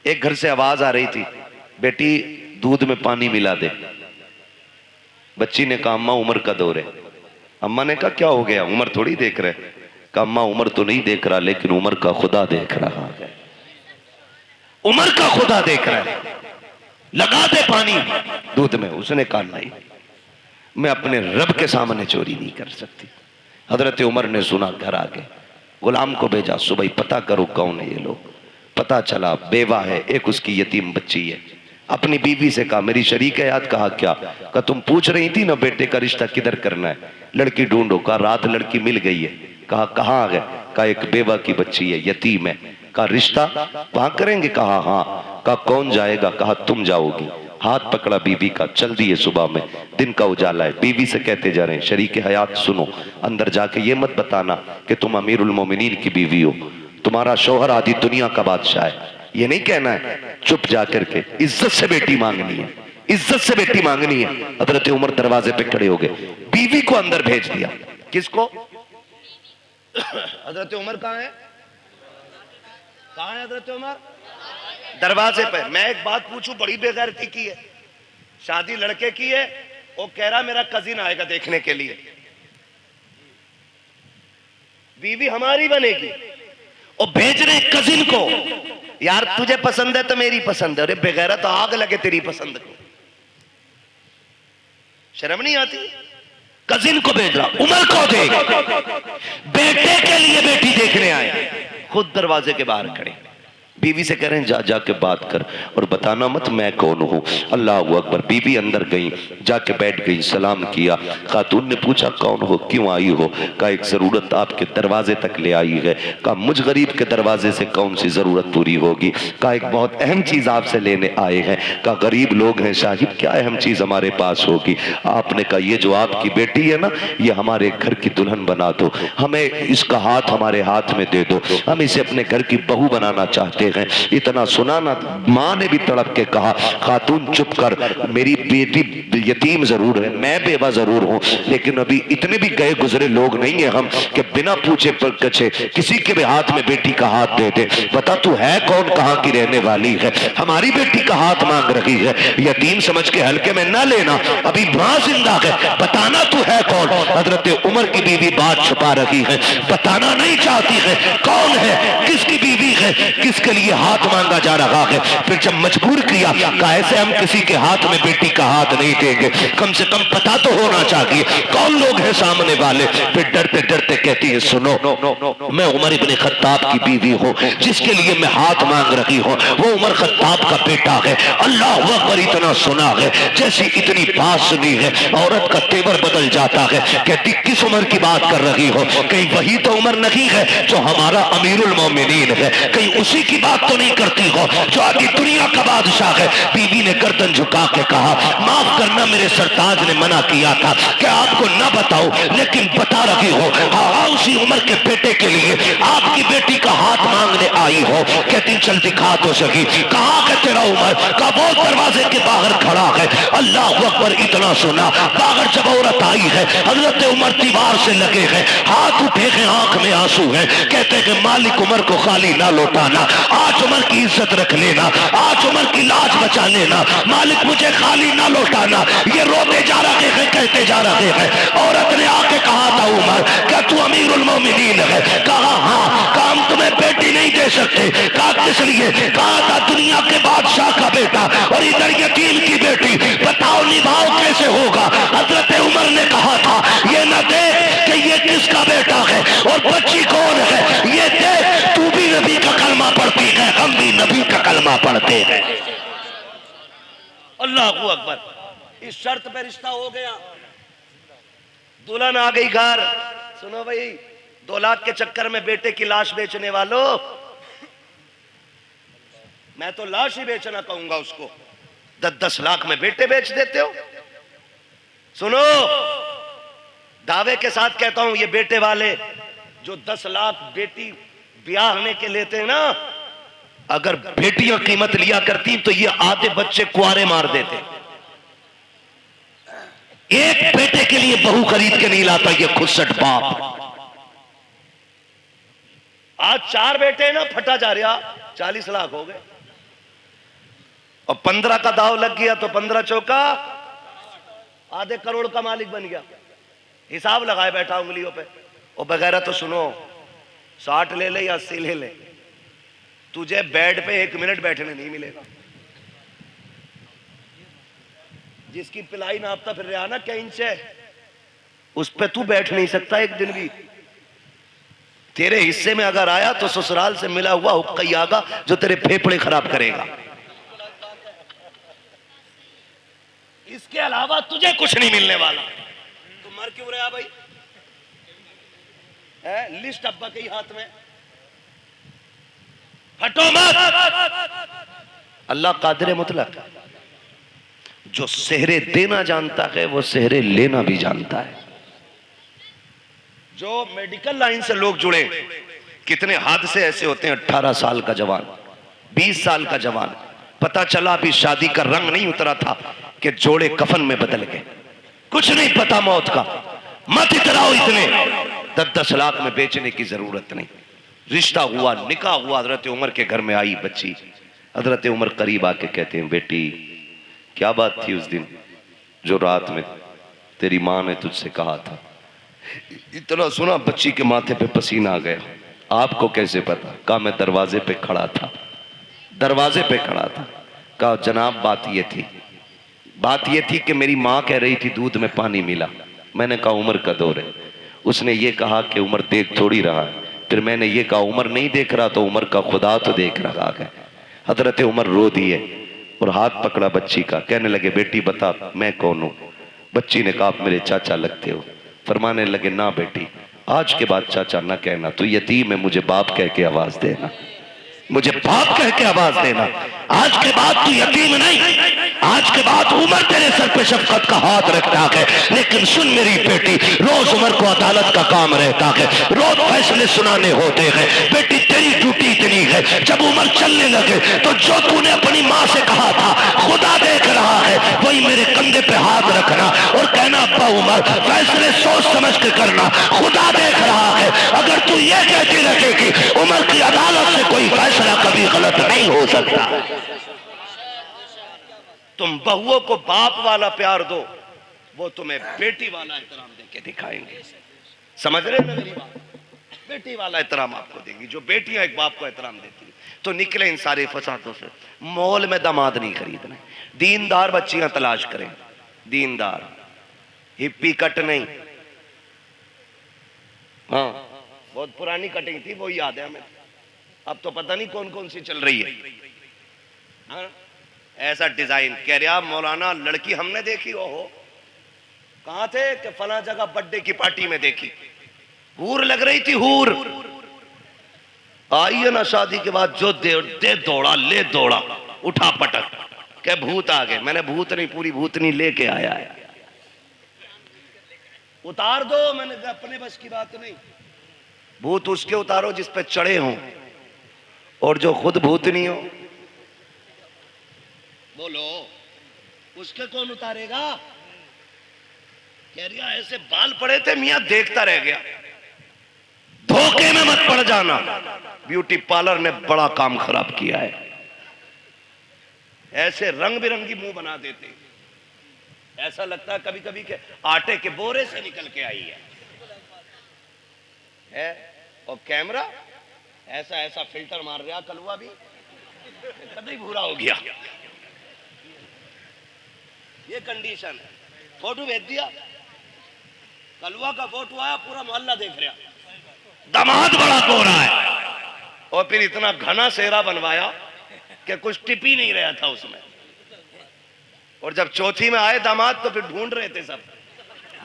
एक घर से आवाज आ रही थी, बेटी दूध में पानी मिला दे। बच्ची ने कहा अम्मा उम्र का दौर है। अम्मा ने कहा क्या हो गया, उम्र थोड़ी देख रहे। कहा अम्मा उम्र तो नहीं देख रहा, लेकिन उम्र का खुदा देख रहा है। उम्र का खुदा देख रहा है, लगा दे पानी दूध में। उसने कहा नहीं, मैं अपने रब के सामने चोरी नहीं कर सकती। हजरत उमर ने सुना, घर आ गए, गुलाम को भेजा, सुबह पता करो कौन है ये लोग। पता चला बेवा है, एक उसकी यतीम बच्ची है। अपनी बीवी से कहा मेरी शरीक है याद। कहा क्या? कहा तुम पूछ रही थी ना बेटे का रिश्ता किधर करना है, लड़की ढूंढो। कहा रात लड़की मिल गई है। कहा कहाँ है? कहा एक बेवा की बच्ची है, यतीम है। कहा रिश्ता वहां करेंगे? कहा हाँ। कहा कौन जाएगा? कहा तुम जाओगी। हाथ पकड़ा बीवी का, चल दिए। सुबह में दिन का उजाला है, बीवी से कहते जा रहे हैं शरीक हयात सुनो, अंदर जाके ये मत बताना कि तुम अमीरुल मोमिनीन की बीवी हो, तुम्हारा शौहर आधी दुनिया का बादशाह है, ये नहीं कहना है। चुप जाकर के इज्जत से बेटी मांगनी है, इज्जत से बेटी मांगनी है। हजरत उमर दरवाजे पे खड़े हो गए, बीवी को अंदर भेज दिया। किसको? हजरत उमर कहाँ है? कहाँ है हजरत उमर? दरवाजे पे। मैं एक बात पूछूं, बड़ी बेगैरती की है, शादी लड़के की है, वो कह रहा मेरा कजिन आएगा देखने के लिए, बीवी हमारी बनेगी, और भेज रहे कजिन को। यार तुझे पसंद है तो मेरी पसंद है। अरे बेगैरत तो आग लगे तेरी पसंद को, शर्म नहीं आती? कजिन को भेज रहा, उमर को देख, बेटे के लिए बेटी देखने आए, खुद दरवाजे के बाहर खड़े। बीवी से कह रहे हैं जा जाके बात कर और बताना मत मैं कौन हूं। अल्लाह अकबर। बीवी अंदर गई, जाके बैठ गई, सलाम किया। खातून ने पूछा कौन हो, क्यों आई हो? कहा एक जरूरत आपके दरवाजे तक ले आई है। कहा मुझ गरीब के दरवाजे से कौन सी जरूरत पूरी होगी? कहा एक बहुत अहम चीज आपसे लेने आए हैं। कहा गरीब लोग हैं साहिब, क्या अहम चीज हमारे पास होगी? आपने कहा ये जो आपकी बेटी है ना, ये हमारे घर की दुल्हन बना दो, हमें इसका हाथ हमारे हाथ में दे दो, हम इसे अपने घर की बहू बनाना चाहते हैं। इतना सुना ना, मां ने भी तड़प के कहा खातून चुप कर, मेरी बेटी यतीम जरूर है, मैं बेवा जरूर हूं, लेकिन अभी इतने भी गए गुजरे लोग नहीं है हम कि बिना पूछे कछे किसी के भी हाथ में बेटी का हाथ दे दे। बता तू है कौन, कहां की रहने वाली है, हमारी बेटी का हाथ मांग रही है। यतीम समझ के हल्के में ना लेना, अभी मां जिंदा है, बताना तू है कौन। हजरत उमर की बीवी बात छुपा रही है, बताना नहीं चाहती है कौन है, किसकी बीवी है, किसके लिए हाथ मांगा जा रहा है। फिर जब मजबूर किया, कहा ऐसे हम किसी के हाथ में बेटी का हाथ नहीं देंगे, कम से कम पता तो होना चाहिए कौन लोग हैं सामने वाले। फिर डरते डरते कहती है सुनो, मैं उमर इब्ने खत्ताब की बीवी हूँ, जिसके लिए मैं हाथ मांग रही हूँ वो उमर खत्ताब का बेटा है। अल्लाह अकबर। इतना सुना है, जैसी इतनी बात सुनी है औरत का तेवर बदल जाता है। कहती किस उमर की बात कर रही हो, कहीं वही तो उमर नहीं है जो हमारा अमीरुल मोमिनीन है, कहीं उसी की बात तो नहीं करती हो जो आधी दुनिया का बादशाह है। बीवी ने गर्दन झुका के कहा माफ करना, मेरे सरताज ने मना किया था कि आपको ना बताओ, लेकिन बता रही हो। हाँ, उसी उम्र के बेटे के लिए आपकी बेटी का हाथ मांगने आई हो। कहती चल दिखा तो सकी, कहाँ है तेरा उमर? का वो दरवाजे के बाहर खड़ा है। अल्लाह अकबर। इतना सुना, बाहर जब औरत आई है, हजरत उमर दीवार से लगे हैं, हाथ उठे हैं, आंख में आंसू है। कहते हैं मालिक उमर को खाली ना लौटाना, आज उमर की इज्जत रख लेना, आज उमर की लाज बचा लेना, मालिक मुझे खाली ना लौटाना। ये रोते जा रहे हैं, कहते जा रहे हैं। औरत ने आके कहा था उमर क्या तू अमीरुल मोमिनीन है? कहा हाँ। कहा हम तुम्हें बेटी नहीं दे सकते। कहा किस लिए? कहा था दुनिया के बादशाह का बेटा और इधर यतीम की बेटी, बताओ निभाओ कैसे होगा? हजरत उमर ने कहा था ये न देख कि ये किसका बेटा है और बच्ची कौन है, ये देख तू भी नबी का कलमा पढ़ती है, हम भी नबी का कलमा पढ़ते हैं। अल्लाह अकबर। इस शर्त पे रिश्ता हो गया, दुल्हन आ गई घर। सुनो भाई, 2 लाख के चक्कर में बेटे की लाश बेचने वालों, मैं तो लाश ही बेचना कहूंगा उसको। 10-10 लाख में बेटे बेच देते हो। सुनो, दावे के साथ कहता हूं, ये बेटे वाले जो 10 लाख बेटी ब्याहने के लेते हैं ना, अगर बेटियां कीमत लिया करती तो ये आधे बच्चे कुआरे मार देते। एक बेटे के लिए बहू खरीद के नहीं लाता ये खुदसट बाप। आज 4 बेटे ना, फटा जा रहा, 40 लाख हो गए। और 15 का दाव लग गया तो 15 चौका आधे करोड़ का मालिक बन गया। हिसाब लगाए बैठा उंगलियों पे। और वगैरह तो सुनो, 60 ले ले या 80 ले ले, तुझे बेड पे 1 मिनट बैठने नहीं मिलेगा। जिसकी पिलाई नापता फिर रहा ना क्या इंच है, उस पे तू बैठ नहीं सकता एक दिन भी। तेरे हिस्से में अगर आया तो ससुराल से मिला हुआ हुक्का ही आगा जो तेरे फेफड़े खराब करेगा। इसके अलावा तुझे कुछ नहीं मिलने वाला। तू मर क्यों रहा भाई? लिस्ट अब्बा के ही हाथ में। हटो मत। अल्लाह कादिर मुतलक, जो सेहरे देना जानता है वो सेहरे लेना भी जानता है। जो मेडिकल लाइन से लोग जुड़े, कितने हादसे ऐसे होते हैं। 18 साल का जवान, 20 साल का जवान, पता चला अभी शादी का रंग नहीं उतरा था कि जोड़े कफन में बदल गए। कुछ नहीं पता मौत का। मत इतराओ इतने। 10-10 लाख में बेचने की जरूरत नहीं। रिश्ता हुआ, निकाह हुआ, हजरत उमर के घर में आई बच्ची। हजरत उमर करीब आके कहते हैं, बेटी क्या बात थी उस दिन जो रात में तेरी माँ ने तुझसे कहा था? इतना सुना बच्ची के माथे पे पसीना आ गया। आपको कैसे पता? कहा मैं दरवाजे पे खड़ा था, दरवाजे पे खड़ा था। कहा जनाब बात ये थी कि मेरी माँ कह रही थी दूध में पानी मिला। मैंने कहा उमर का दौर है। उसने ये कहा कि उमर देख थोड़ी रहा है। फिर मैंने ये कहा उमर नहीं देख रहा तो उमर का खुदा तो देख रहा है। हजरत उमर रो दिए और हाथ पकड़ा बच्ची का। कहने लगे बेटी बता मैं कौन हूँ? बच्ची ने कहा आप मेरे चाचा लगते हो। फरमाने लगे ना बेटी, आज के बाद चाचा ना कहना, तू यतीम है, मुझे बाप कह के आवाज देना, मुझे बाप कह के आवाज देना। आज के बाद तू यतीम नहीं, आज के बाद उमर तेरे सर पे शफकत का हाथ रखता है। लेकिन सुन मेरी बेटी, रोज उमर को अदालत का काम रहता है, रोज फैसले सुनाने होते हैं। बेटी तेरी ड्यूटी इतनी है, जब उमर चलने लगे तो जो तूने अपनी माँ से कहा था खुदा देख रहा है, वही मेरे कंधे पे हाथ रखना और कहना अब्बा उमर फैसले सोच समझ के करना, खुदा देख रहा है। अगर तू ये कहती रखेगी उमर की अदालत से कोई फैसला कभी गलत नहीं हो सकता। तुम बहुओं को बाप वाला प्यार दो, वो तुम्हें बेटी वाला एहतराम देके दिखाएंगे। समझ रहे हो मेरी बात? बेटी वाला एहतराम आपको देंगी। जो बेटियां एक बाप को एहतराम देती हैं तो निकले इन सारे फसादों से। मॉल में दामाद नहीं खरीदना, दीनदार बच्चियां तलाश करें, दीनदार, हिप्पी कट नहीं। हाँ बहुत पुरानी कटिंग थी, वो याद है हमें। अब तो पता नहीं कौन कौन सी चल रही है। हाँ? ऐसा डिजाइन कह रहा मौलाना लड़की हमने देखी। ओहो कहां थे? कि फला जगह बर्थडे की पार्टी में देखी। हूर लग रही थी, हूर। आई है ना शादी के बाद जो दे दौड़ा, ले दौड़ा, उठा पटक के भूत आ गए। मैंने भूत नहीं, पूरी भूतनी लेके आया है। उतार दो, मैंने अपने बस की बात नहीं। भूत उसके उतारो जिस पे चढ़े हों, और जो खुद भूतनी हो। बोलो उसके कौन उतारेगा? कह रहा ऐसे बाल पड़े थे मियां, देखता रह गया। धोखे में मत पड़ जाना। ब्यूटी पार्लर ने बड़ा काम खराब किया है। ऐसे रंग बिरंगी मुंह बना देते, ऐसा लगता है कभी कभी के आटे के बोरे से निकल के आई है। और कैमरा ऐसा ऐसा फिल्टर मार रहा, कलवा भी कभी भूरा हो गया। ये कंडीशन है। फोटो भेज दिया, कलवा का फोटो आया, पूरा मोहल्ला देख रहा, दामाद बड़ा गोरा है। और फिर इतना घना सेहरा बनवाया कि कुछ टिप ही नहीं रहा था उसमें। और जब चौथी में आए दामाद तो फिर ढूंढ रहे थे सब,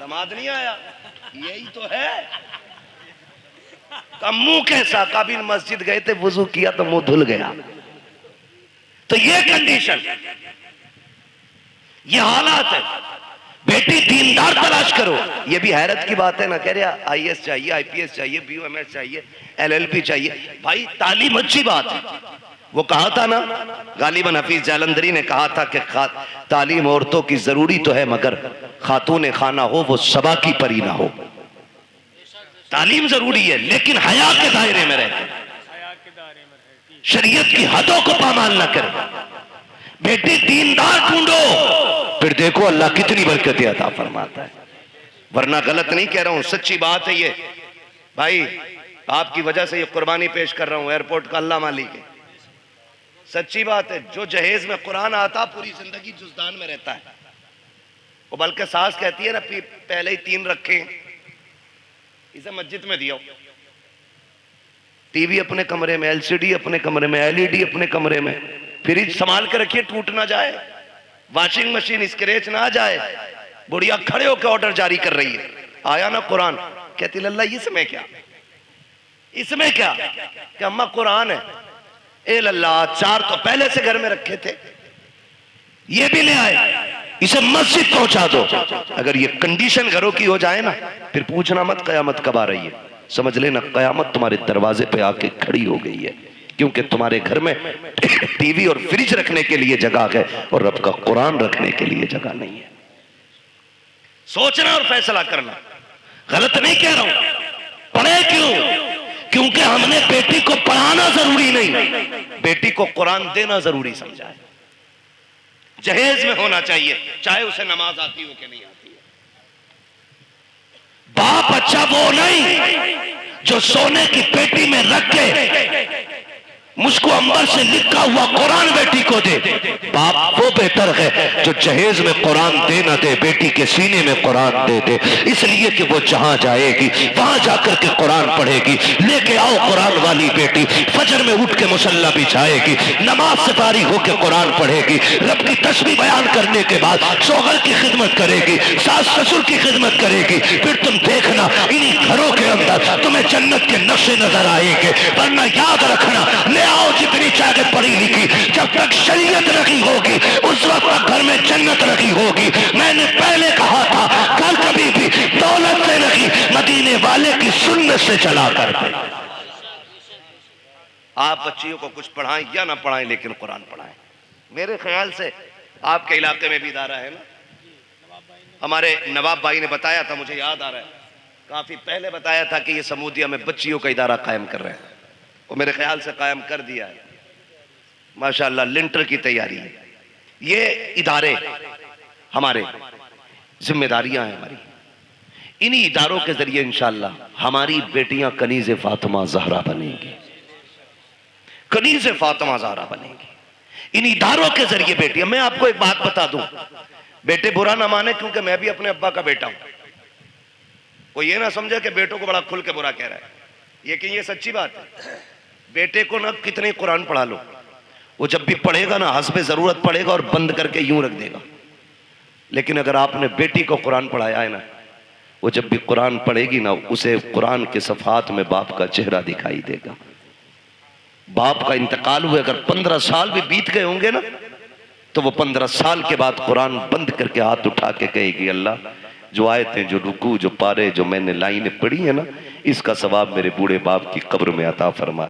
दामाद नहीं आया। यही तो है। मुंह कैसा? कभी मस्जिद गए थे, वुजू किया तो मुंह धुल गया। तो ये कंडीशन, ये हालात है। बेटी दीनदार तलाश करो। ये भी हैरत की बात है ना, कह रहा आईएएस चाहिए, आईपीएस चाहिए, बीओएमएस चाहिए, एलएलबी चाहिए। भाई तालीम अच्छी बात है। वो कहा था ना, गालिबन हफीज जालंधरी ने कहा था कि तालीम औरतों की जरूरी तो है, मगर खातून खाना हो वो सबा की परी ना हो। तालीम जरूरी है लेकिन हया के दायरे में रहे, शरीयत की हदों को पामाल न करे। बेटी दीनदार ढूंढो, फिर देखो अल्लाह कितनी बरकतें अता फरमाता है। वरना गलत नहीं कह रहा हूं, सच्ची बात है ये भाई, आपकी वजह से ये कुर्बानी पेश कर रहा हूं, एयरपोर्ट का अल्लाह मालिक है, सच्ची बात है। जो जहेज में कुरान आता पूरी जिंदगी जुज़दान में रहता है। वो बल्कि सास कहती है ना पहले ही 3 रखे, इसे मस्जिद में दिया, टीवी अपने कमरे में, एलसीडी अपने कमरे में, एलईडी अपने कमरे में, फ्रिज संभाल के रखिए टूट ना जाए, वॉशिंग मशीन स्क्रैच ना जाए। बुढ़िया खड़े होकर ऑर्डर जारी कर रही है, आया ना कुरान, कहती लल्ला इसमें क्या, इसमें क्या, कि अम्मा कुरान है। ए लल्ला 4 तो पहले से घर में रखे थे, ये भी ले आए, इसे मस्जिद पहुंचा दो। अगर ये कंडीशन घरों की हो जाए ना, फिर पूछना मत कयामत कब आ रही है, समझ लेना कयामत तुम्हारे दरवाजे पे आके खड़ी हो गई है, क्योंकि तुम्हारे घर में टीवी और फ्रिज रखने के लिए जगह है और रब का कुरान रखने के लिए जगह नहीं है। सोचना और फैसला करना, गलत नहीं कह रहा हूं। पढ़े क्यों? क्योंकि हमने बेटी को पढ़ाना जरूरी नहीं, बेटी को कुरान देना जरूरी समझा है। जहेज में होना चाहिए, चाहे उसे नमाज आती हो कि नहीं आती है। बाप अच्छा वो नहीं जो सोने की पेटी में रख के मुझको अंबर से लिखा हुआ कुरान बेटी को दे। बाप वो बेहतर है जो जहेज में कुरान दे ना दे, बेटी के सीने में कुरान दे दे, इसलिए कि वो जहां जाएगी वहां जाकर के कुरान पढ़ेगी। लेके आओ कुरान वाली बेटी, फजर में उठ के मुसल्ला बिछाएगी, नमाज से फारिग होकर कुरान पढ़ेगी, रब की तस्बीह बयान करने के बाद शौहर की खिदमत करेगी, सास ससुर की खिदमत करेगी। फिर तुम देखना इन्हीं घरों के अंदर तुम्हें जन्नत के नक्शे नजर आएंगे। वरना याद रखना, आओ जितनी चाहे पढ़ी लिखी, जब तक शरीयत रखी होगी उस वक्त तक घर में जन्नत रखी होगी। मैंने पहले कहा था, घर कभी भी दौलत से नहीं, मदीने वाले की सुन्नत से चला कर। आप बच्चियों को कुछ पढ़ाएं या ना पढ़ाएं, लेकिन कुरान पढ़ाएं। मेरे ख्याल से आपके इलाके में भी इदारा है ना, हमारे नवाब भाई ने बताया था, मुझे याद आ रहा है, काफी पहले बताया था कि ये समूदिया में बच्चियों का इदारा कायम कर रहे हैं, वो मेरे ख्याल से कायम कर दिया है माशाल्लाह, लिंटर की तैयारी है। ये इदारे हमारे जिम्मेदारियां हैं हमारी, इन्हीं इदारों के जरिए इंशाल्लाह हमारी बेटियां कनीज़े फातिमा ज़हरा बनेंगी, कनीज़े फातिमा ज़हरा बनेंगी इन इदारों के जरिए बेटियां। मैं आपको एक बात बता दूं, बेटे बुरा ना माने, क्योंकि मैं भी अपने अब्बा का बेटा हूं। कोई ये ना समझे कि बेटों को बड़ा खुल के बुरा कह रहा है, ये सच्ची बात है। बेटे को ना कितने कुरान पढ़ा लो, वो जब भी पढ़ेगा ना हस्बे जरूरत पढ़ेगा और बंद करके यूं रख देगा। लेकिन अगर आपने बेटी को कुरान पढ़ाया है ना, वो जब भी कुरान पढ़ेगी ना, उसे कुरान के सफ़हात में बाप का चेहरा दिखाई देगा। बाप का इंतकाल हुए अगर 15 साल भी बीत गए होंगे ना, तो वो 15 साल के बाद कुरान बंद करके हाथ उठा के कहेगी, अल्लाह जो आयतें, जो रुकू, जो पारे, जो मैंने लाइनें पढ़ी है ना, इसका सवाब मेरे बूढ़े बाप की कब्र में अता फरमा।